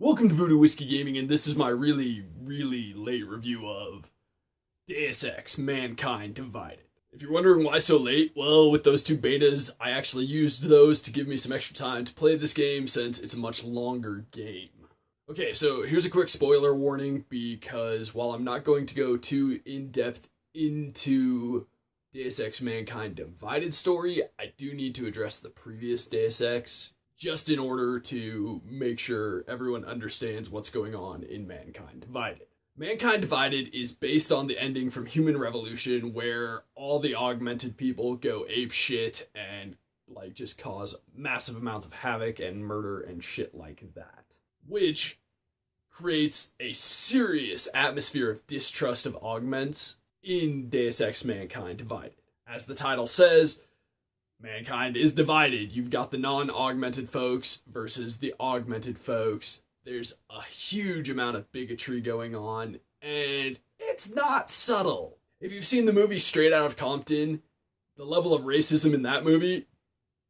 Welcome to Voodoo Whiskey Gaming, and this is my really late review of Deus Ex Mankind Divided. If you're wondering why so late, well, with those two betas, I actually used those to give me some extra time to play this game since it's a much longer game. Okay, so here's a quick spoiler warning because while I'm not going to go too in-depth into Deus Ex Mankind Divided story, I do need to address the previous Deus Ex just in order to make sure everyone understands what's going on in Mankind Divided. Mankind Divided is based on the ending from Human Revolution where all the augmented people go ape shit and just cause massive amounts of havoc and murder and shit like that. Which creates a serious atmosphere of distrust of augments in Deus Ex Mankind Divided. As the title says, mankind is divided. You've got the non-augmented folks versus the augmented folks. There's a huge amount of bigotry going on, and it's not subtle. If you've seen the movie Straight Outta Compton, the level of racism in that movie,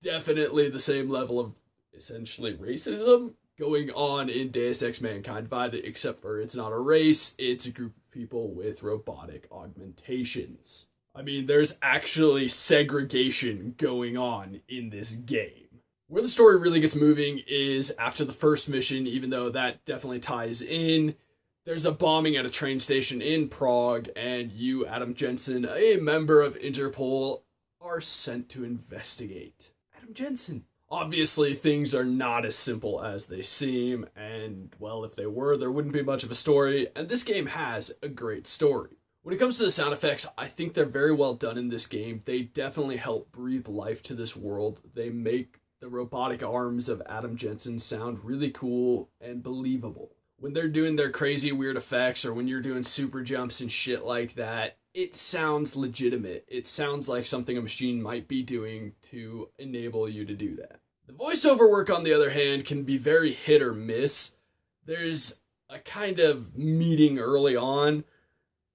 definitely the same level of essentially racism going on in Deus Ex Mankind Divided, except for it's not a race, it's a group of people with robotic augmentations. I mean, there's actually segregation going on in this game. Where the story really gets moving is after the first mission, even though that definitely ties in. There's a bombing at a train station in Prague, and you, Adam Jensen, a member of Interpol, are sent to investigate. Adam Jensen. Obviously, things are not as simple as they seem, and, well, if they were, there wouldn't be much of a story, and this game has a great story. When it comes to the sound effects, I think they're very well done in this game. They definitely help breathe life to this world. They make the robotic arms of Adam Jensen sound really cool and believable. When they're doing their crazy weird effects or when you're doing super jumps and shit like that, it sounds legitimate. It sounds like something a machine might be doing to enable you to do that. The voiceover work, on the other hand, can be very hit or miss. There's a kind of meeting early on,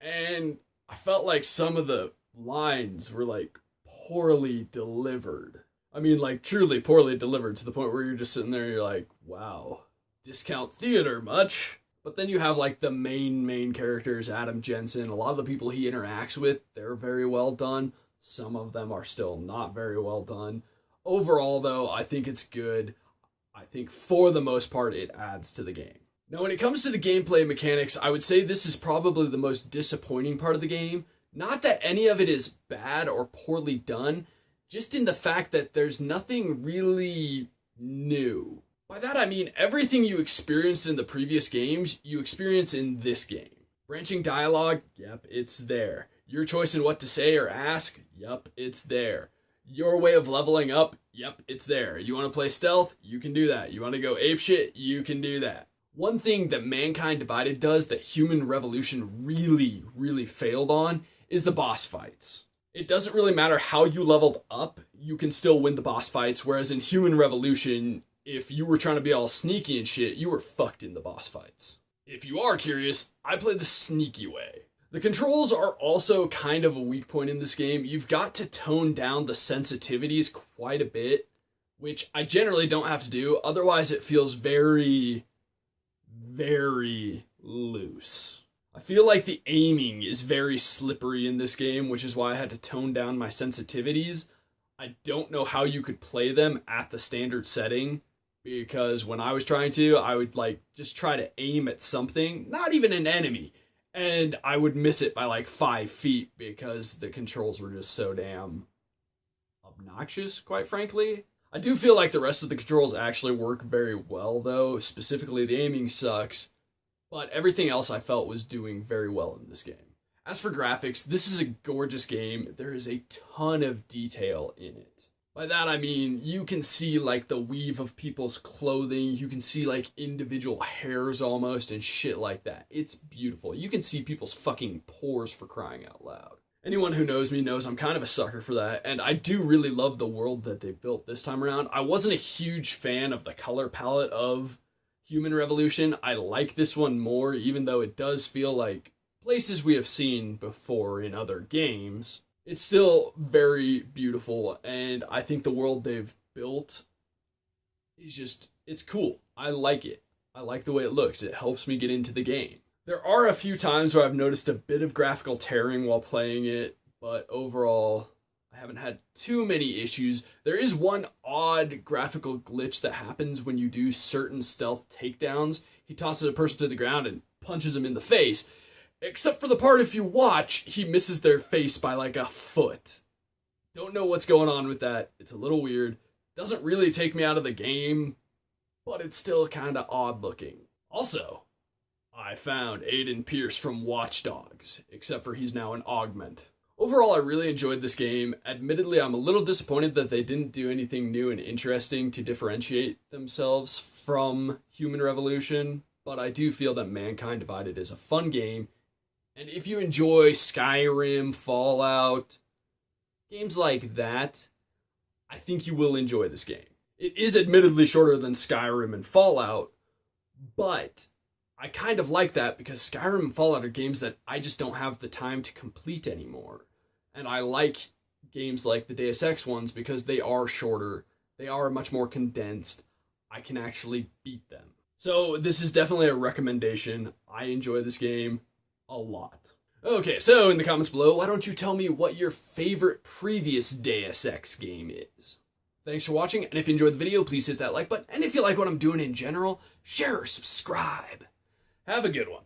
and I felt like some of the lines were poorly delivered. I mean, truly poorly delivered to the point where you're just sitting there and you're like, wow, discount theater much? But then you have the main characters, Adam Jensen. A lot of the people he interacts with, they're very well done. Some of them are still not very well done. Overall, though, I think it's good. I think for the most part, it adds to the game. Now, when it comes to the gameplay mechanics, I would say this is probably the most disappointing part of the game. Not that any of it is bad or poorly done, just in the fact that there's nothing really new. By that I mean everything you experienced in the previous games, you experience in this game. Branching dialogue, yep, it's there. Your choice in what to say or ask, yep, it's there. Your way of leveling up, yep, it's there. You want to play stealth? You can do that. You want to go apeshit? You can do that. One thing that Mankind Divided does that Human Revolution really failed on is the boss fights. It doesn't really matter how you leveled up, you can still win the boss fights, whereas in Human Revolution, if you were trying to be all sneaky and shit, you were fucked in the boss fights. If you are curious, I play the sneaky way. The controls are also kind of a weak point in this game. You've got to tone down the sensitivities quite a bit, which I generally don't have to do, otherwise it feels very loose. I feel like the aiming is very slippery in this game, which is why I had to tone down my sensitivities. I don't know how you could play them at the standard setting, because when I was trying to, I would just try to aim at something, not even an enemy, and I would miss it by 5 feet because the controls were just so damn obnoxious, quite frankly. I do feel like the rest of the controls actually work very well, though. Specifically, the aiming sucks, but everything else I felt was doing very well in this game. As for graphics, this is a gorgeous game. There is a ton of detail in it. By that I mean, you can see the weave of people's clothing, you can see individual hairs almost and shit like that. It's beautiful. You can see people's fucking pores, for crying out loud. Anyone who knows me knows I'm kind of a sucker for that, and I do really love the world that they built this time around. I wasn't a huge fan of the color palette of Human Revolution. I like this one more, even though it does feel like places we have seen before in other games. It's still very beautiful, and I think the world they've built is it's cool. I like it. I like the way it looks. It helps me get into the game. There are a few times where I've noticed a bit of graphical tearing while playing it, but overall, I haven't had too many issues. There is one odd graphical glitch that happens when you do certain stealth takedowns. He tosses a person to the ground and punches him in the face. Except for the part, if you watch, he misses their face by like a foot. Don't know what's going on with that. It's a little weird. Doesn't really take me out of the game, but it's still kind of odd looking. Also, I found Aiden Pierce from Watch Dogs, except for he's now an augment. Overall, I really enjoyed this game. Admittedly, I'm a little disappointed that they didn't do anything new and interesting to differentiate themselves from Human Revolution, but I do feel that Mankind Divided is a fun game, and if you enjoy Skyrim, Fallout, games like that, I think you will enjoy this game. It is admittedly shorter than Skyrim and Fallout, but I kind of like that because Skyrim and Fallout are games that I just don't have the time to complete anymore. And I like games like the Deus Ex ones because they are shorter, they are much more condensed. I can actually beat them. So this is definitely a recommendation. I enjoy this game a lot. Okay, so in the comments below, why don't you tell me what your favorite previous Deus Ex game is? Thanks for watching, and if you enjoyed the video, please hit that like button. And if you like what I'm doing in general, share or subscribe. Have a good one.